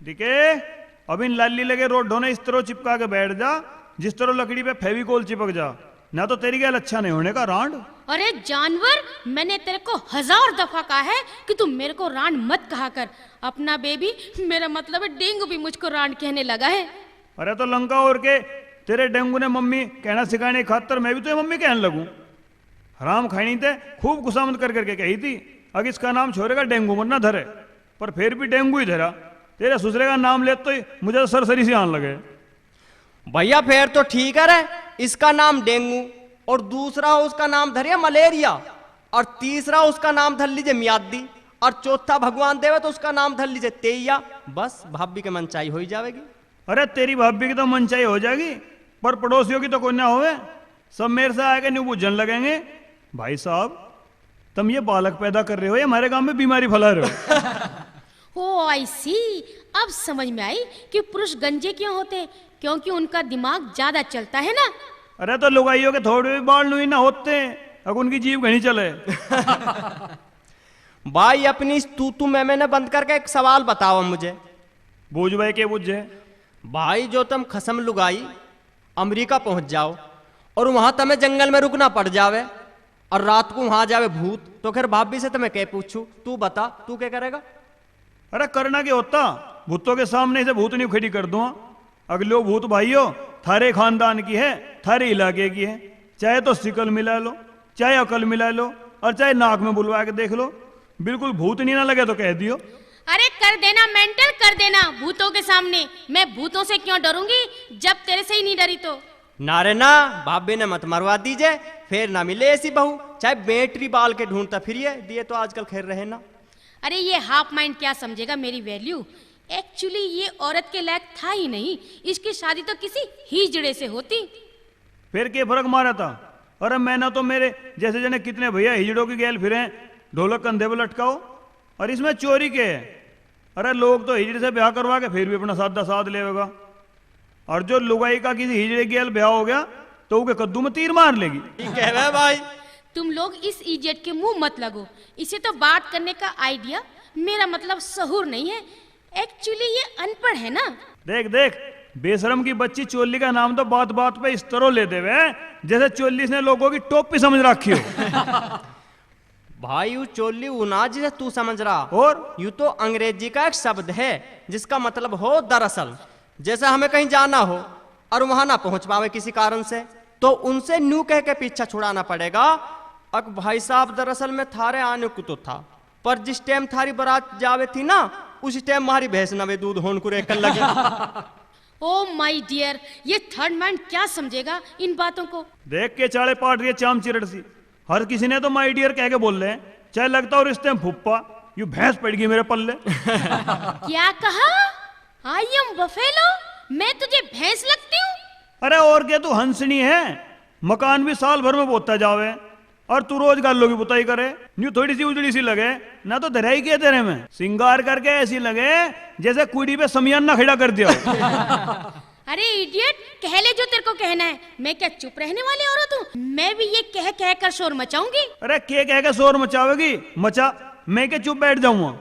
ठीक है, अब इन लाली लगे रोडों ने इस तरह चिपका के बैठ जा जिस तरह लकड़ी पे फेविकोल चिपक जा, ना तो तेरी गैल अच्छा नहीं होने का रांड। अरे जानवर, मैंने तेरे को 1000 दफा कहा है कि तू मेरे को रांड मत कहा कर। अपना बेबी, मेरा मतलब है डेंगू भी मुझको रांड कहने लगा है। अरे तो लंका और के तेरे डेंगू ने मम्मी कहना सिखाने की खातर मैं भी तो मम्मी कहने लगूं। हराम खानी थे खूब खुशामद कर करके कही थी, अगर इसका नाम छोरे का डेंगू मरना धरे, पर फिर भी डेंगू ही धरा। तेरे ससुरे का नाम ले तो ही मुझे तो सरसरी से आने लगे। भैया फिर तो ठीक है रे, इसका नाम डेंगू और दूसरा उसका नाम धरिए मलेरिया और तीसरा उसका नाम धर लीजिए मियादी और चौथा भगवान देवे तो उसका नाम धर लीजिए तेया। बस भाभी के मनचाही हो ही जाएगी। अरे तेरी भाभी की तो मनचाही हो जाएगी, पर पड़ोसियों की तो कोई ना होवे, सब मेरे से आके न्यू बुझन लगेंगे। भाई साहब, तुम ये बालक पैदा कर रहे हो या हमारे गांव में बीमारी फैला रहे हो? ओ आई सी, अब समझ में आई कि पुरुष गंजे क्यों होते, क्योंकि उनका दिमाग ज्यादा चलता है ना। अरे तो लुगाइयों के थोड़े भी बाल नुई ना होते अगर उनकी जीभ घनी चले। भाई अपनी इस तू मैं ने बंद करके एक सवाल बताओ मुझे। बूझ भाई के बुझे। भाई जो तुम खसम लुगाई अमेरिका पहुंच जाओ और वहां तुम्हें जंगल में रुकना पड़ जावे और रात को वहां जावे भूत, तो फिर भाभी से तुम्हें क्या पूछूं, तू बता तू क्या करेगा? अरे करना क्या होता, भूतों के सामने से भूत नहीं खड़ी कर दूंगा। अगले भूत भाइयों थारे खानदान की है, थारे इलाके की है, चाहे तो शिकल मिला लो, चाहे अकल मिला लो और चाहे नाक में बुलवा के देख लो, बिल्कुल भूत नहीं ना लगे तो कह दियो। अरे कर देना मेंटल, कर देना भूतों के सामने। मैं भूतों से क्यों डरूंगी जब तेरे से ही नहीं डरी तो। ना रे ना, भाभी ने मत मरवा दीजिए, फिर ना मिले ऐसी बहू, चाहे बैटरी बाल के ढूंढता फिरिए, दिए तो आजकल खैर रहे ना। अरे ये हाफ माइंड क्या समझेगा मेरी वैल्यू। एक्चुअली ये औरत के लायक था ही नहीं, इसकी शादी तो किसी हिजड़े से होती। फिर क्या फर्क मारा था? अरे मैंने तो मेरे जैसे जने कितने भैया हिजड़ों की गैल फिरे, ढोलक कंधे पे लटकाओ, और इसमें चोरी के है। अरे लोग तो हिजड़े से ब्याह करवा के फिर भी अपना सादा साध लेगा, और जो लुगाई का किसी हिजड़े की गैल ब्याह हो गया तो उसके कद्दू में तीर मार लेगी। ठीक है भाई, तुम लोग इस इडियट के मुंह मत लगो, इसे तो बात करने का आइडिया, मेरा मतलब सहूर नहीं है, एक्चुअली ये अनपढ़ है ना। देख देख, बेशरम की बच्ची चोली का नाम तो बात बात पे इस तरह ले देवे जैसे चोली ने लोगों की टोपी समझ रखी हो। भाई यू चोली उना जिसे तू समझ रहा, और यू तो अंग्रेजी का एक शब्द है जिसका मतलब हो दरअसल। जैसे हमें कहीं जाना हो और वहां ना पहुंच पावे किसी कारण से, तो उनसे न्यू कह के पीछा छुड़ाना पड़ेगा। अब भाई साहब दरअसल में थारे आने को तो था, पर जिस टाइम थारी बारात जावे थी ना, उसी टाइम हमारी भैंस नवे दूध होन को रेकल लगे। ओ माय डियर, ये थर्ड मैन क्या समझेगा इन बातों को। देख के चाले पाट रही है चाम चिरड़ सी, हर किसी ने तो माय डियर कह के बोल रहे हैं, चाहे लगता और इस टाइम फुप्पा, यू भैंस पड़ गई मेरे पल्ले। क्या कहा? आई एम बफेलो, मैं तुझे भैंस लगती हूँ? अरे और क्या, तू हंसनी है, मकान भी साल भर में बोतता जावे और तू रोज गालों की बुताई करे, न्यू थोड़ी सी उजड़ी सी लगे ना, तो धराई के तेरे में सिंगार करके ऐसी लगे जैसे कुड़ी पे समियाना खड़ा कर दिया। अरे इडियट, कह ले जो तेरे को कहना है, मैं क्या चुप रहने वाली औरत हूँ? मैं भी ये कह कह कर शोर मचाऊंगी। अरे के कह के शोर मचावेगी, मचा, मैं क्या चुप बैठ जाऊंगा।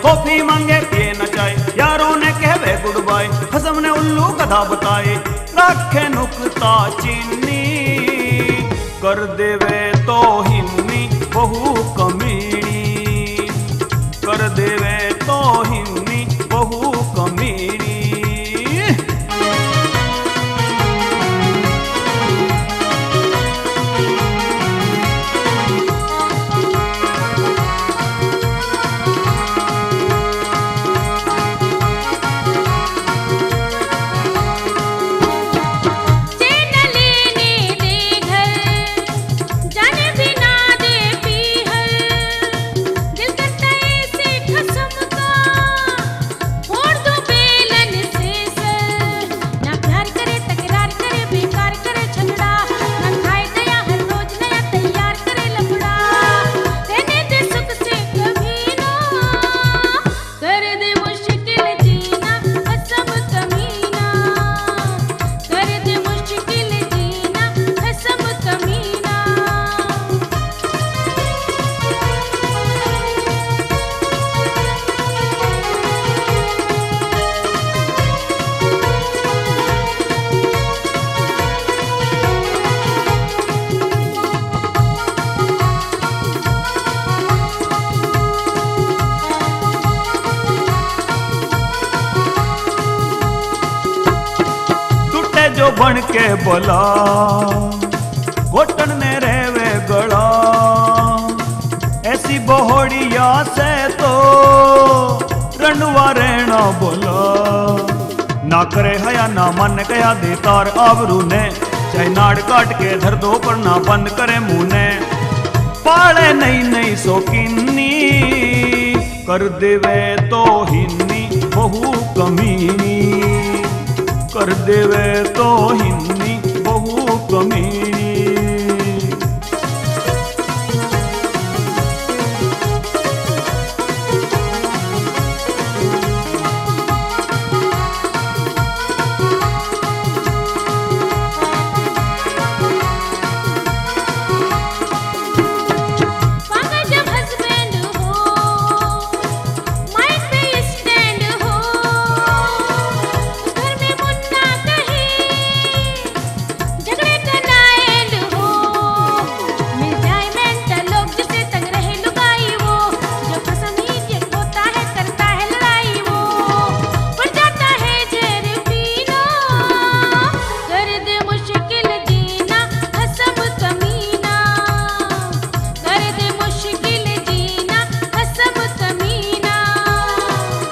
कॉफी मांगे पिए न चाय, यारों ने कहवे गुड बाय, हसम ने उल्लू कथा बताए, रखे नुकता चीनी, कर देवे तो हिन्नी बहु कमीनी, कर देवे तो हिन्नी बहु कमीनी। जाने भी ना दे पी बन के बोला, घोटन ने रेवे गला। ऐसी बोहड़िया से तो रंडवा रहना बोला। ना करे हया ना मन गया दे तार आवरू ने, चाहे नाड़ काट के धर दो पर ना बंद करे मुंह ने। पाले नहीं नहीं शौकीनी, कर देवे तो हिन्नी बहु कमीनी, कर देवे तो हिन्नी बहु कमीनी।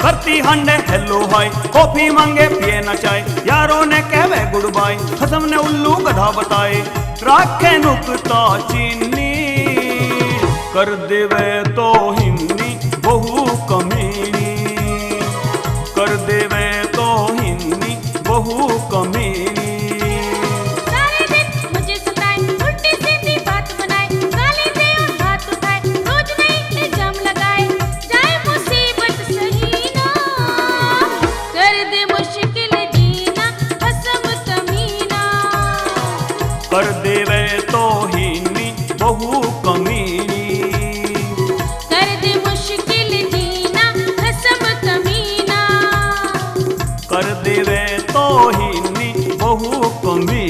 करती हंडे हेलो हाय, कॉफी मांगे पिए न चाय। यारों ने कहवे गुड बाय, खसम ने उल्लू गधा बताए। राखे नुकता चीनी, कर देवे तो हिन्नी बहु कमीनी, कर देवे तो हिन्नी बहु कमीनी। कर देवे तो हिन्नी बहु कमीनी, कर दे मुश्किल जीना खसम कमीना। कर देवे तो हिन्नी बहु कमीनी।